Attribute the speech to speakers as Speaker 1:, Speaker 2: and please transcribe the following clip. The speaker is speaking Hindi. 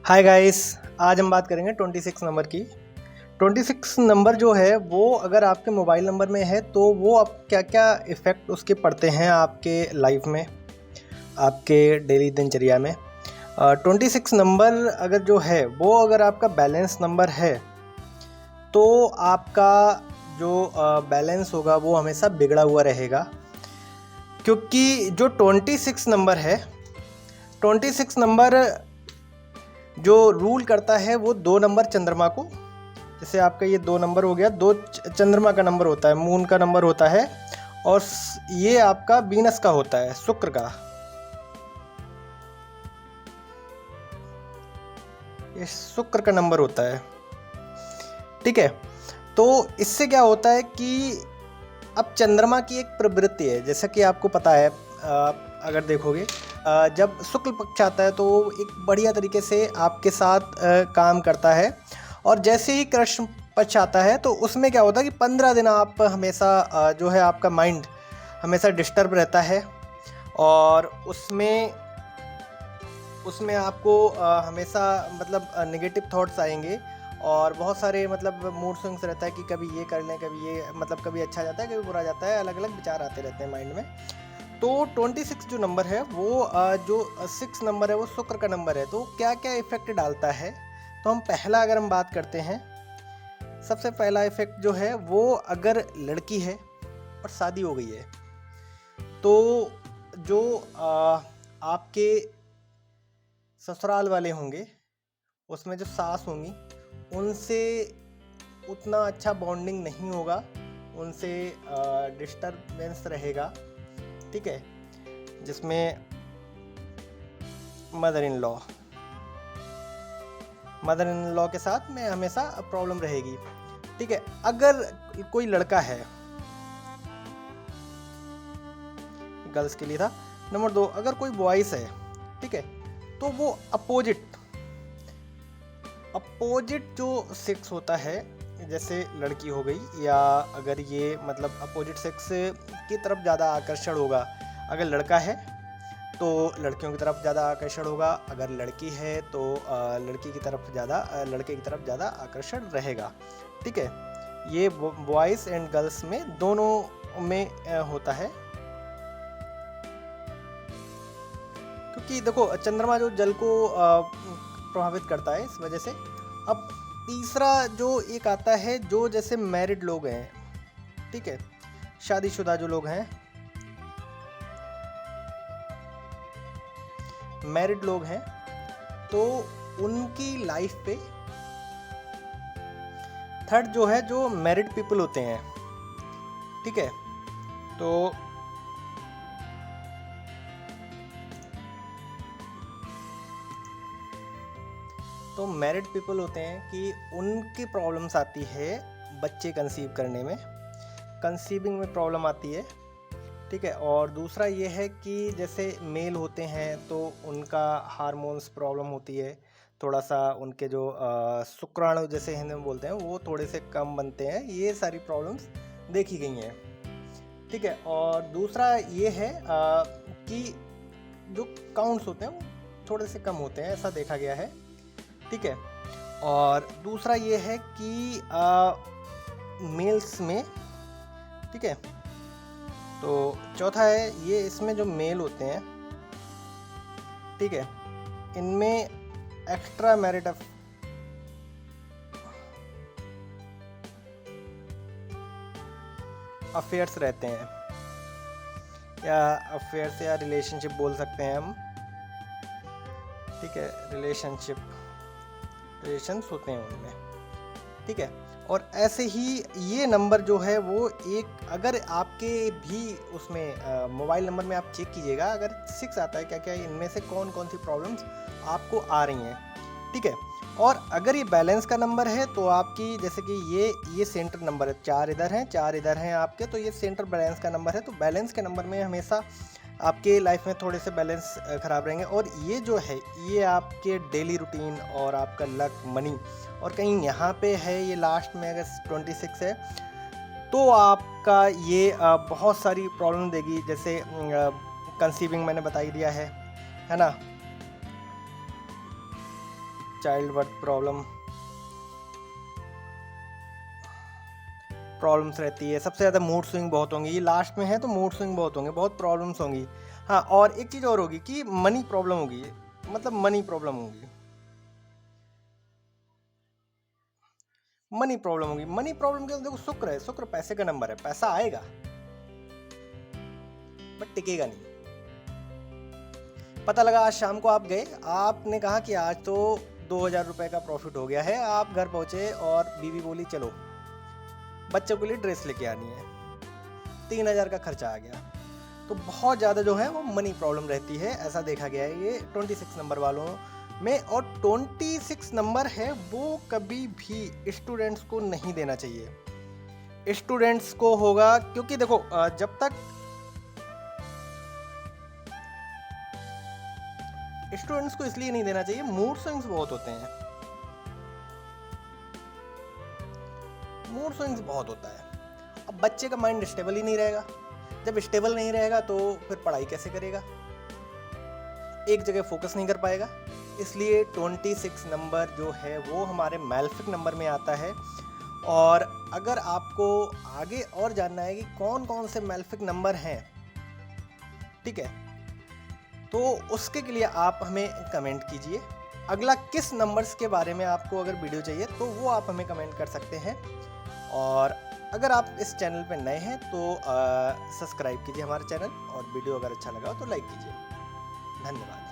Speaker 1: Hi guys. आज हम बात करेंगे 26 नंबर की। 26 नंबर जो है वो अगर आपके मोबाइल नंबर में है तो वो आप क्या क्या इफ़ेक्ट उसके पड़ते हैं आपके लाइफ में, आपके डेली दिनचर्या में। 26 नंबर अगर जो है वो अगर आपका बैलेंस नंबर है तो आपका जो बैलेंस होगा वो हमेशा बिगड़ा हुआ रहेगा, क्योंकि जो 26 नंबर है, 26 नंबर जो रूल करता है वो 2 नंबर चंद्रमा को, जैसे आपका ये 2 नंबर हो गया, 2 चंद्रमा का नंबर होता है, मून का नंबर होता है, और ये आपका वीनस का होता है, शुक्र का। ये शुक्र का नंबर होता है, ठीक है। तो इससे क्या होता है कि अब चंद्रमा की एक प्रवृत्ति है, जैसा कि आपको पता है, अगर देखोगे जब शुक्ल पक्ष आता है तो वो एक बढ़िया तरीके से आपके साथ काम करता है, और जैसे ही कृष्ण पक्ष आता है तो उसमें क्या होता है कि 15 दिन आप हमेशा जो है आपका माइंड हमेशा डिस्टर्ब रहता है, और उसमें आपको हमेशा मतलब नेगेटिव थॉट्स आएंगे, और बहुत सारे मतलब मूड स्विंग्स रहता है कि कभी ये कर लें, कभी ये मतलब कभी अच्छा जाता है, कभी बुरा जाता है, अलग अलग विचार आते रहते हैं माइंड में। तो 26 जो नंबर है वो जो 6 नंबर है वो शुक्र का नंबर है, तो क्या क्या इफेक्ट डालता है। तो हम पहला अगर हम बात करते हैं, सबसे पहला इफेक्ट जो है वो अगर लड़की है और शादी हो गई है तो जो आपके ससुराल वाले होंगे, उसमें जो सास होंगी, उनसे उतना अच्छा बॉन्डिंग नहीं होगा, उनसे डिस्टरबेंस रहेगा, ठीक है। जिसमें मदर इन लॉ के साथ में हमेशा प्रॉब्लम रहेगी, ठीक है। अगर कोई लड़का है, गर्ल्स के लिए था। नंबर 2, अगर कोई बॉयज है, ठीक है, तो वो अपोजिट जो सेक्स होता है, जैसे लड़की हो गई, या अगर ये मतलब अपोजिट सेक्स की तरफ ज़्यादा आकर्षण होगा। अगर लड़का है तो लड़कियों की तरफ ज़्यादा आकर्षण होगा, अगर लड़की है तो लड़के की तरफ ज़्यादा आकर्षण रहेगा, ठीक है। ये बॉयज़ एंड गर्ल्स में दोनों में होता है, क्योंकि देखो चंद्रमा जो जल को प्रभावित करता है, इस वजह से। अब तीसरा जो एक आता है, जो जैसे मैरिड लोग हैं, ठीक है, शादीशुदा जो लोग हैं, मैरिड लोग हैं, तो उनकी लाइफ पे थर्ड जो है, जो मैरिड पीपल होते हैं, ठीक है, तो मैरिड पीपल होते हैं कि उनकी प्रॉब्लम्स आती है बच्चे कंसीव करने में, कंसीविंग में प्रॉब्लम आती है, ठीक है। और दूसरा ये है कि जैसे मेल होते हैं तो उनका हार्मोन्स प्रॉब्लम होती है, थोड़ा सा उनके जो शुक्राणु जैसे हिंदी में बोलते हैं वो थोड़े से कम बनते हैं, ये सारी प्रॉब्लम्स देखी गई हैं, ठीक है। और दूसरा ये है कि जो काउंट्स होते हैं वो थोड़े से कम होते हैं, ऐसा देखा गया है, ठीक है। और दूसरा ये है कि मेल्स में, ठीक है। तो चौथा है ये, इसमें जो मेल होते हैं, ठीक है, इनमें एक्स्ट्रा मैरिड अफेयर्स रहते हैं, या अफेयर्स या रिलेशनशिप बोल सकते हैं हम, ठीक है, रिलेशंस होते हैं उनमें, ठीक है। और ऐसे ही ये नंबर जो है वो एक, अगर आपके भी उसमें मोबाइल नंबर में आप चेक कीजिएगा, अगर 6 आता है, क्या क्या इनमें से कौन कौन सी प्रॉब्लम्स आपको आ रही हैं, ठीक है। और अगर ये बैलेंस का नंबर है तो आपकी, जैसे कि ये सेंटर नंबर है, 4 इधर हैं आपके, तो ये सेंटर बैलेंस का नंबर है। तो बैलेंस के नंबर में हमेशा आपके लाइफ में थोड़े से बैलेंस ख़राब रहेंगे, और ये जो है ये आपके डेली रूटीन और आपका लक, मनी, और कहीं यहाँ पे है ये लास्ट में अगर 26 है तो आपका ये बहुत सारी प्रॉब्लम देगी, जैसे कंसीविंग मैंने बता ही दिया है ना। चाइल्ड बर्थ प्रॉब्लम्स रहती है। सबसे ज़्यादा मूड स्विंग बहुत होंगी, ये लास्ट में है तो मूड स्विंग बहुत होंगे, बहुत प्रॉब्लम्स होंगी। हाँ, और एक चीज़ और होगी कि मनी प्रॉब्लम होगी, मतलब मनी प्रॉब्लम होगी। मनी प्रॉब्लम होगी। मनी प्रॉब्लम के देखो, शुक्र है, शुक्र पैसे का नंबर है, पैसा आएगा बट टिकेगा नहीं। पता लगा आज शाम को आप गए, आपने कहा कि आज तो 2000 रुपए का प्रॉफिट हो गया है, आप घर पहुंचे और बीवी बोली चलो बच्चों के लिए ड्रेस लेके आनी है, 3000 का खर्चा आ गया। तो बहुत ज़्यादा जो है वो मनी प्रॉब्लम रहती है, ऐसा देखा गया है ये 26 नंबर वालों में। और 26 नंबर है वो कभी भी स्टूडेंट्स को नहीं देना चाहिए। स्टूडेंट्स को होगा, क्योंकि देखो जब तक स्टूडेंट्स को इसलिए नहीं देना चाहिए, मूड स्विंग्स बहुत होते हैं, मूड स्विंग्स बहुत होता है। अब बच्चे का माइंड स्टेबल ही नहीं रहेगा, जब स्टेबल नहीं रहेगा तो फिर पढ़ाई कैसे करेगा, एक जगह फोकस नहीं कर पाएगा। इसलिए 26 नंबर जो है वो हमारे मैलेफिक नंबर में आता है। और अगर आपको आगे और जानना है कि कौन कौन से मैलेफिक नंबर हैं, ठीक है, तो उसके लिए आप हमें कमेंट कीजिए। अगला किस नंबर्स के बारे में आपको अगर वीडियो चाहिए तो वो आप हमें कमेंट कर सकते हैं। और अगर आप इस चैनल पे नए हैं तो सब्सक्राइब कीजिए हमारे चैनल, और वीडियो अगर अच्छा लगा तो लाइक कीजिए। धन्यवाद।